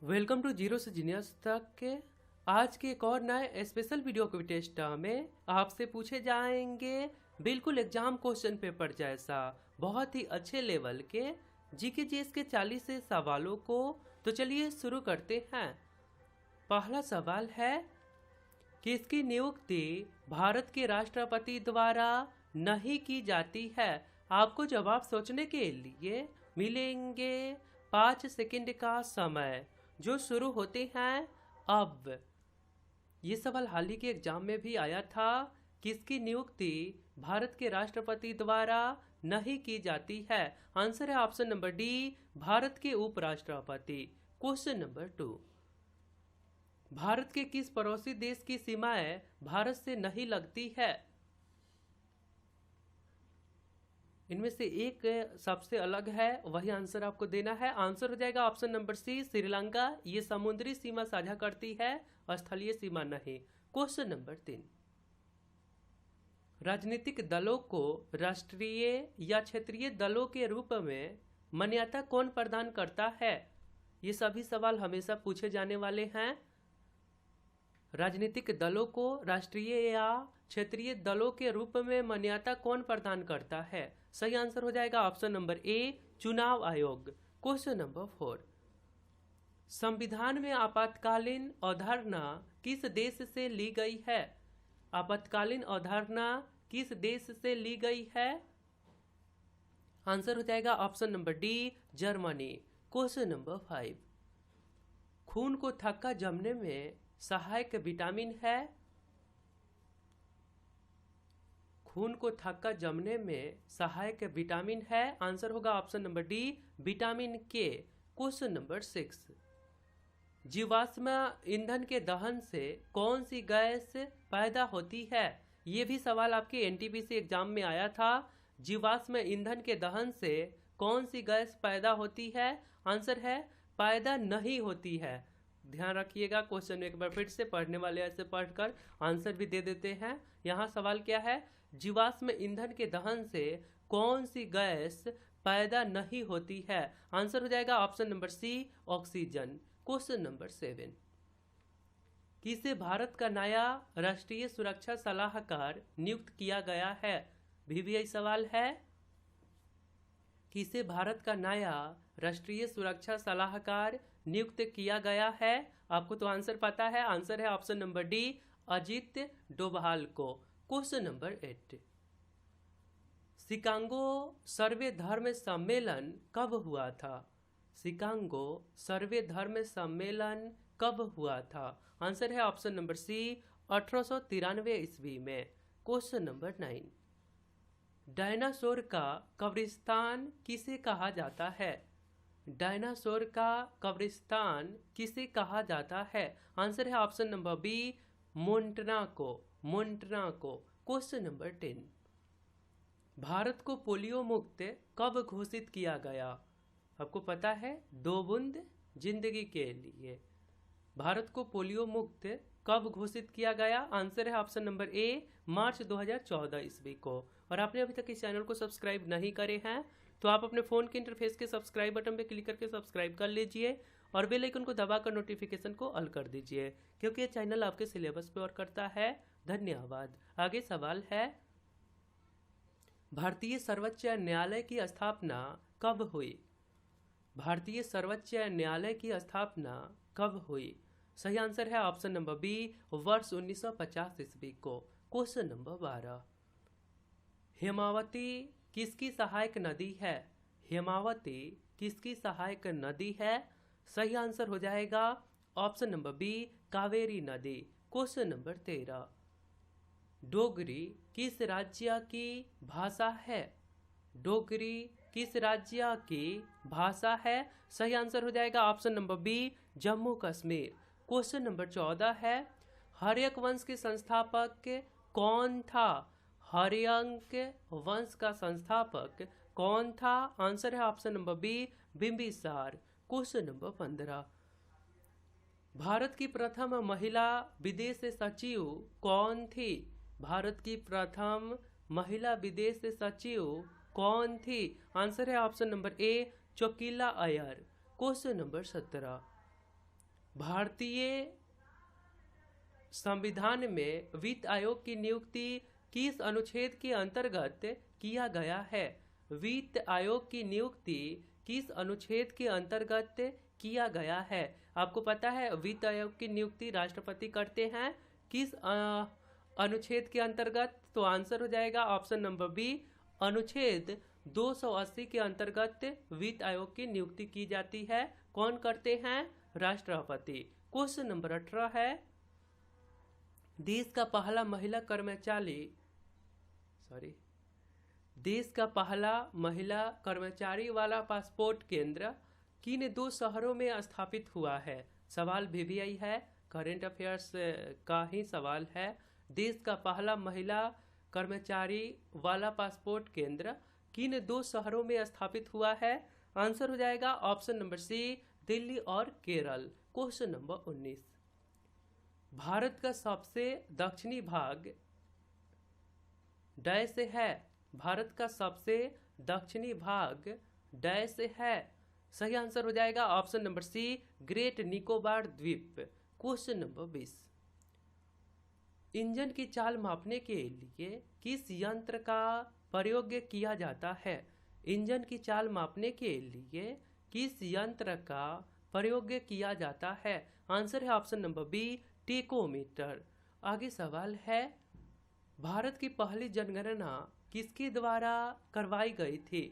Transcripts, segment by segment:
Welcome to zero से genius तक के आज के एक और नए स्पेशल वीडियो के टेस्ट में आपसे पूछे जाएंगे बिल्कुल एग्जाम क्वेश्चन पेपर जैसा बहुत ही अच्छे लेवल के जीके जीएस के 40 से सवालों को। तो चलिए शुरू करते हैं। पहला सवाल है, किसकी नियुक्ति भारत के राष्ट्रपति द्वारा नहीं की जाती है? आपको जवाब सोचने के लिए मिलेंगे 5 सेकंड का समय जो शुरू होते हैं अब। ये सवाल हाल ही के एग्जाम में भी आया था। किसकी नियुक्ति भारत के राष्ट्रपति द्वारा नहीं की जाती है? आंसर है ऑप्शन नंबर डी, भारत के उपराष्ट्रपति। क्वेश्चन नंबर 2, भारत के किस पड़ोसी देश की सीमाएं भारत से नहीं लगती है? इनमें से एक सबसे अलग है, वही आंसर आपको देना है। आंसर हो जाएगा ऑप्शन नंबर सी, श्रीलंका। ये समुद्री सीमा साझा करती है, स्थलीय सीमा नहीं। क्वेश्चन नंबर 3, राजनीतिक दलों को राष्ट्रीय या क्षेत्रीय दलों के रूप में मान्यता कौन प्रदान करता है? ये सभी सवाल हमेशा पूछे जाने वाले हैं। राजनीतिक दलों को राष्ट्रीय या क्षेत्रीय दलों के रूप में मान्यता कौन प्रदान करता है? सही आंसर हो जाएगा ऑप्शन नंबर ए, चुनाव आयोग। क्वेश्चन नंबर 4, संविधान में आपातकालीन अवधारणा किस देश से ली गई है? आपातकालीन अवधारणा किस देश से ली गई है? आंसर हो जाएगा option number D, Germany. Question number 5, खून को थक्का जमने में सहायक विटामिन है? खून को थक्का जमने में सहायक विटामिन है। आंसर होगा ऑप्शन नंबर डी, विटामिन के। क्वेश्चन नंबर 6, जीवाश्म ईंधन के दहन से कौन सी गैस पैदा होती है? ये भी सवाल आपके एनटीपीसी एग्जाम में आया था। जीवाश्म ईंधन के दहन से कौन सी गैस पैदा होती है? आंसर है पैदा नहीं होती है। ध्यान रखिएगा, क्वेश्चन एक बार फिर से पढ़ने वाले ऐसे पढ़कर आंसर भी दे देते हैं। यहाँ सवाल क्या है, जीवाश्म ईंधन के दहन से कौन सी गैस पैदा नहीं होती है? आंसर हो जाएगा option number C, oxygen. Question number 7, किसे भारत का नया राष्ट्रीय सुरक्षा सलाहकार नियुक्त किया गया है? भी सवाल है, किसे भारत का नया राष्ट्रीय सुरक्षा सलाहकार नियुक्त किया गया है? आपको तो आंसर पता है। आंसर है option number D, Ajit Doval को। क्वेश्चन नंबर 8, शिकागो सर्वे धर्म सम्मेलन कब हुआ था? शिकागो सर्वे धर्म सम्मेलन कब हुआ था? आंसर है ऑप्शन नंबर सी, 1893 ईस्वी में। क्वेश्चन नंबर 9, डायनासोर का कब्रिस्तान किसे कहा जाता है? डायनासोर का कब्रिस्तान किसे कहा जाता है? आंसर है ऑप्शन नंबर बी, मोंटना को। मोंटना को। क्वेश्चन नंबर 10, भारत को पोलियो मुक्त कब घोषित किया गया? आपको पता है, 2 बूंद जिंदगी के लिए। भारत को पोलियो मुक्त कब घोषित किया गया? आंसर है ऑप्शन नंबर ए, मार्च 2014 ईस्वी को। और आपने अभी तक इस चैनल को सब्सक्राइब नहीं करे हैं तो आप अपने फ़ोन के इंटरफेस के सब्सक्राइब बटन पर क्लिक करके सब्सक्राइब कर लीजिए और बेल आइकन को दबाकर नोटिफिकेशन को ऑल कर दीजिए, क्योंकि ये चैनल आपके सिलेबस पे वर्क करता है। धन्यवाद। आगे सवाल है, भारतीय सर्वोच्च न्यायालय की स्थापना कब हुई? भारतीय सर्वोच्च न्यायालय की स्थापना कब हुई? सही आंसर है ऑप्शन नंबर बी, वर्ष 1950 ईस्वी को। क्वेश्चन नंबर 12, हेमावती किसकी सहायक नदी है? हेमावती किसकी सहायक नदी है? सही आंसर हो जाएगा ऑप्शन नंबर बी, कावेरी नदी। क्वेश्चन नंबर 13, डोगरी किस राज्य की भाषा है? डोगरी किस राज्य की भाषा है? सही आंसर हो जाएगा option number B, Jammu Kashmir. Question number 14 है, हर्यक वंश के संस्थापक कौन था? हर्यक वंश का संस्थापक कौन था? आंसर है option number B, Bimbisara. Question number 15, Bharat की प्रथम महिला विदेश सचिव कौन थी? भारत की प्रथम महिला विदेश सचिव कौन थी? आंसर है option number A, Chokila Iyer. Question number 17, भारतीय संविधान में वित्त आयोग की नियुक्ति किस अनुच्छेद के अंतर्गत किया गया है? वित्त आयोग की नियुक्ति किस अनुच्छेद के अंतर्गत किया गया है? आपको पता है वित्त आयोग की नियुक्ति राष्ट्रपति करते हैं किस अनुच्छेद के अंतर्गत? तो आंसर हो जाएगा ऑप्शन नंबर बी, अनुच्छेद 280 के अंतर्गत वित्त आयोग की नियुक्ति की जाती है। कौन करते हैं? राष्ट्रपति। क्वेश्चन नंबर 18 है, देश का पहला महिला कर्मचारी वाला पासपोर्ट केंद्र किन 2 शहरों में स्थापित हुआ है? सवाल VVI है, करेंट अफेयर्स का ही सवाल है। देश का पहला महिला कर्मचारी वाला पासपोर्ट केंद्र किन 2 शहरों में स्थापित हुआ है? आंसर हो जाएगा ऑप्शन नंबर सी, दिल्ली और केरल। क्वेश्चन नंबर 19, भारत का सबसे दक्षिणी भाग डैश है? भारत का सबसे दक्षिणी भाग डैश है? सही आंसर हो जाएगा option number C, Great Nicobar द्वीप। क्वेश्चन नंबर 20, इंजन की चाल मापने के लिए किस यंत्र का प्रयोग किया जाता है? इंजन की चाल मापने के लिए किस यंत्र का प्रयोग किया जाता है? आंसर है ऑप्शन नंबर बी, टेकोमीटर। आगे सवाल है, भारत की पहली जनगणना किसके द्वारा करवाई गई थी?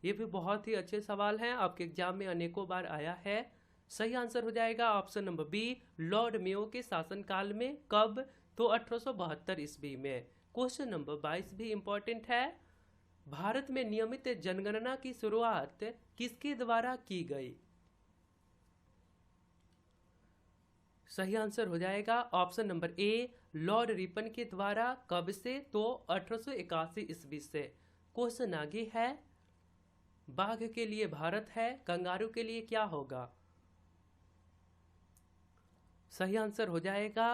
ये भी बहुत ही अच्छे सवाल हैं, आपके एग्जाम में अनेकों बार आया है। सही आंसर हो जाएगा option number B, lord Mayo के शासनकाल में। कब? तो 1872 ईस्वी में। क्वेश्चन नंबर 22 भी इंपॉर्टेंट है, भारत में नियमित जनगणना की शुरुआत किसके द्वारा की गई? सही आंसर हो जाएगा ऑप्शन नंबर ए, लॉर्ड रिपन के द्वारा। कब से? तो 1881 ईस्वी से। क्वेश्चन आगे है, बाघ के लिए भारत है, कंगारू के लिए क्या होगा? सही आंसर हो जाएगा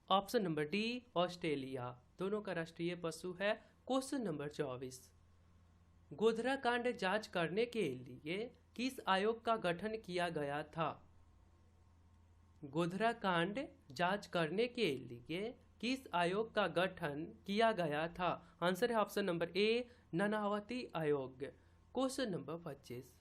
ऑप्शन नंबर डी, ऑस्ट्रेलिया। दोनों का राष्ट्रीय पशु है। क्वेश्चन नंबर 24, गोधरा कांड जांच करने के लिए किस आयोग का गठन किया गया था? गोधरा कांड जांच करने के लिए किस आयोग का गठन किया गया था? आंसर है ऑप्शन नंबर ए, नानावती आयोग। क्वेश्चन नंबर 25,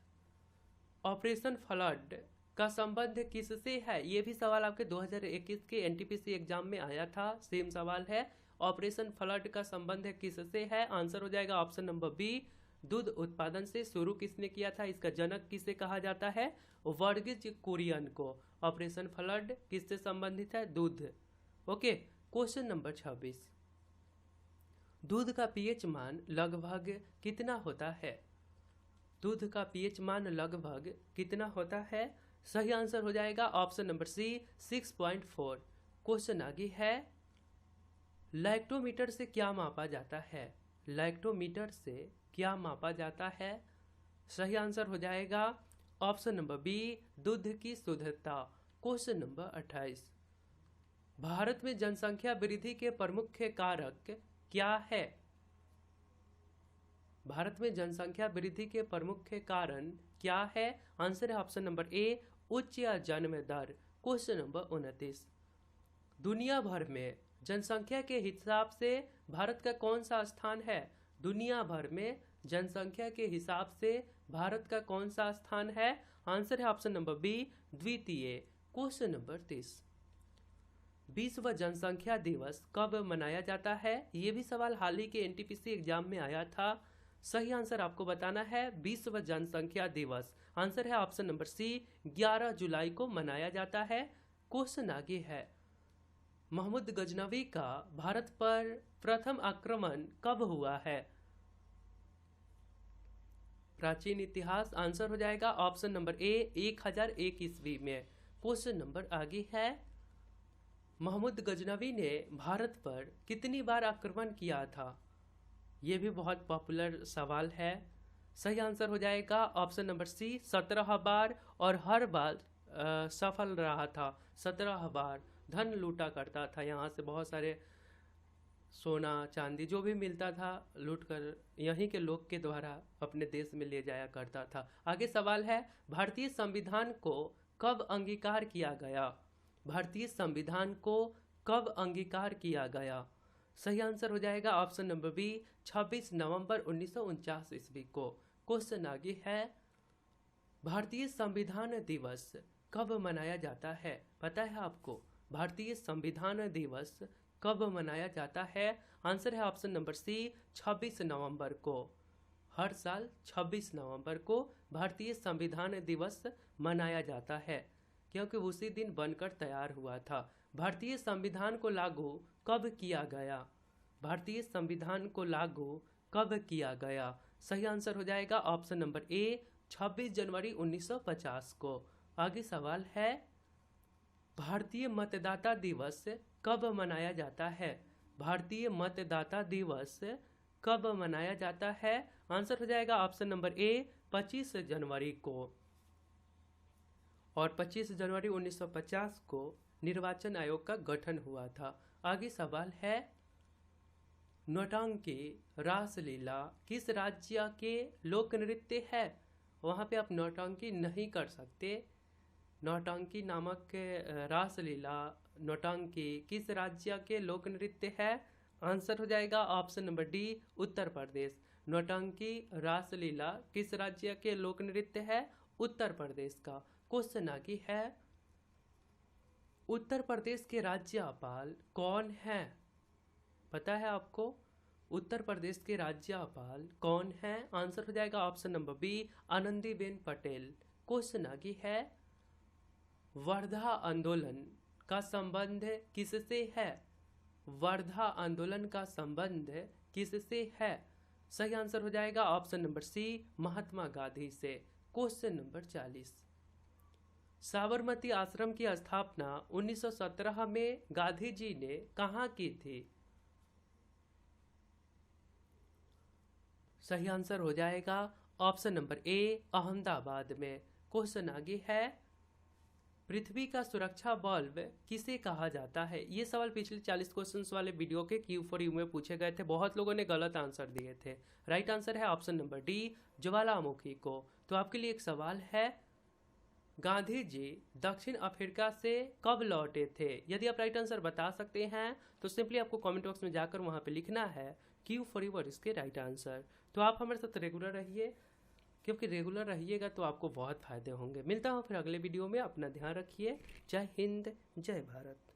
ऑपरेशन फ्लड का संबंध किससे है? ये भी सवाल आपके 2021 के NTPC एग्जाम में आया था, सेम सवाल है। ऑपरेशन फ्लड का संबंध किससे है? आंसर हो जाएगा ऑप्शन नंबर बी, दूध उत्पादन से। शुरू किसने किया था? इसका जनक किसे कहा जाता है? वर्गीज कुरियन को। ऑपरेशन फ्लड किससे संबंधित है? दूध। ओके। क्वेश्चन नंबर 26, दूध का pH मान लगभग कितना होता है? दूध का pH मान लगभग कितना होता है? सही आंसर हो जाएगा ऑप्शन नंबर सी, 6.4। क्वेश्चन आगे है, लैक्टोमीटर से क्या मापा जाता है? लैक्टोमीटर से क्या मापा जाता है? सही आंसर हो जाएगा ऑप्शन नंबर बी, दूध की शुद्धता। क्वेश्चन नंबर 28, भारत में जनसंख्या वृद्धि के प्रमुख कारक क्या है? भारत में जनसंख्या वृद्धि के प्रमुख कारण क्या है? आंसर है ऑप्शन नंबर ए, उच्च जन्म दर। क्वेश्चन नंबर 29, दुनिया भर में जनसंख्या के हिसाब से भारत का कौन सा स्थान है? दुनिया भर में जनसंख्या के हिसाब से भारत का कौन सा स्थान है? आंसर है ऑप्शन नंबर बी, द्वितीय। क्वेश्चन नंबर 30, विश्व जनसंख्या दिवस कब मनाया जाता है? ये भी सवाल हाल ही के NTPC एग्जाम में आया था। सही आंसर आपको बताना है, विश्व जनसंख्या दिवस। आंसर है ऑप्शन नंबर सी, 11 जुलाई को मनाया जाता है। क्वेश्चन आगे है, महमूद गजनवी का भारत पर प्रथम आक्रमण कब हुआ है? प्राचीन इतिहास। आंसर हो जाएगा ऑप्शन नंबर ए, 1001 ईस्वी में। क्वेश्चन नंबर आगे है, महमूद गजनवी ने भारत पर कितनी बार आक्रमण किया था? ये भी बहुत पॉपुलर सवाल है। सही आंसर हो जाएगा ऑप्शन नंबर सी, 17 बार, और हर बार सफल रहा था। 17 बार धन लूटा करता था, यहाँ से बहुत सारे सोना चांदी जो भी मिलता था लूट कर यहीं के लोग के द्वारा अपने देश में ले जाया करता था। आगे सवाल है, भारतीय संविधान को कब अंगीकार किया गया? भारतीय संविधान को कब अंगीकार किया गया? सही आंसर हो जाएगा ऑप्शन नंबर बी 26 नवंबर 1949 ईस्वी को। क्वेश्चन आगे है, भारतीय संविधान दिवस कब मनाया जाता है? पता है आपको भारतीय संविधान दिवस कब मनाया जाता है? आंसर है ऑप्शन नंबर सी 26 नवंबर को। हर साल 26 नवंबर को भारतीय संविधान दिवस मनाया जाता है, क्योंकि उसी दिन बनकर तैयार हुआ था। भारतीय संविधान को लागू कब किया गया? भारतीय संविधान को लागू कब किया गया? सही आंसर हो जाएगा ऑप्शन नंबर ए 26 जनवरी 1950 को। आगे सवाल है, भारतीय मतदाता दिवस कब मनाया जाता है? भारतीय मतदाता दिवस कब मनाया जाता है? आंसर हो जाएगा ऑप्शन नंबर ए 25 जनवरी को। और 25 जनवरी 1950 को निर्वाचन आयोग का गठन हुआ था। आगे सवाल है, नौटंकी रासलीला किस राज्य के लोक नृत्य है? वहाँ पे आप नौटंकी नहीं कर सकते। नौटंकी नामक रासलीला नौटंकी किस राज्य के लोक नृत्य है? आंसर हो जाएगा option number D Uttar Pradesh. नौटंकी रासलीला किस राज्य के लोक नृत्य है? उत्तर प्रदेश का। क्वेश्चन आगे है, उत्तर प्रदेश के राज्यपाल कौन है? पता है आपको उत्तर प्रदेश के राज्यपाल कौन है? आंसर हो जाएगा option number B Anandiben Patel. Question आगे है, वर्धा आंदोलन का संबंध किससे है? वर्धा आंदोलन का संबंध किससे है? सही आंसर हो जाएगा ऑप्शन नंबर सी महात्मा गांधी से। क्वेश्चन नंबर 40, साबरमती आश्रम की स्थापना 1917 में गांधी जी ने कहाँ की थी? सही आंसर हो जाएगा ऑप्शन नंबर ए अहमदाबाद में। क्वेश्चन आगे है, पृथ्वी का सुरक्षा बल्ब किसे कहा जाता है? ये सवाल पिछले 40 क्वेश्चंस वाले वीडियो के Q4U में पूछे गए थे। बहुत लोगों ने गलत आंसर दिए थे। राइट आंसर है ऑप्शन नंबर डी ज्वालामुखी को। तो आपके लिए एक सवाल है, गांधी जी दक्षिण अफ्रीका से कब लौटे थे? यदि आप राइट आंसर बता सकते हैं तो सिंपली आपको कमेंट बॉक्स में जाकर वहां पे लिखना है Q4U और इसके राइट आंसर। तो आप हमारे साथ रेगुलर रहिए, क्योंकि रेगुलर रहिएगा तो आपको बहुत फायदे होंगे। मिलता हूँ फिर अगले वीडियो में। अपना ध्यान रखिए। जय हिंद, जय भारत।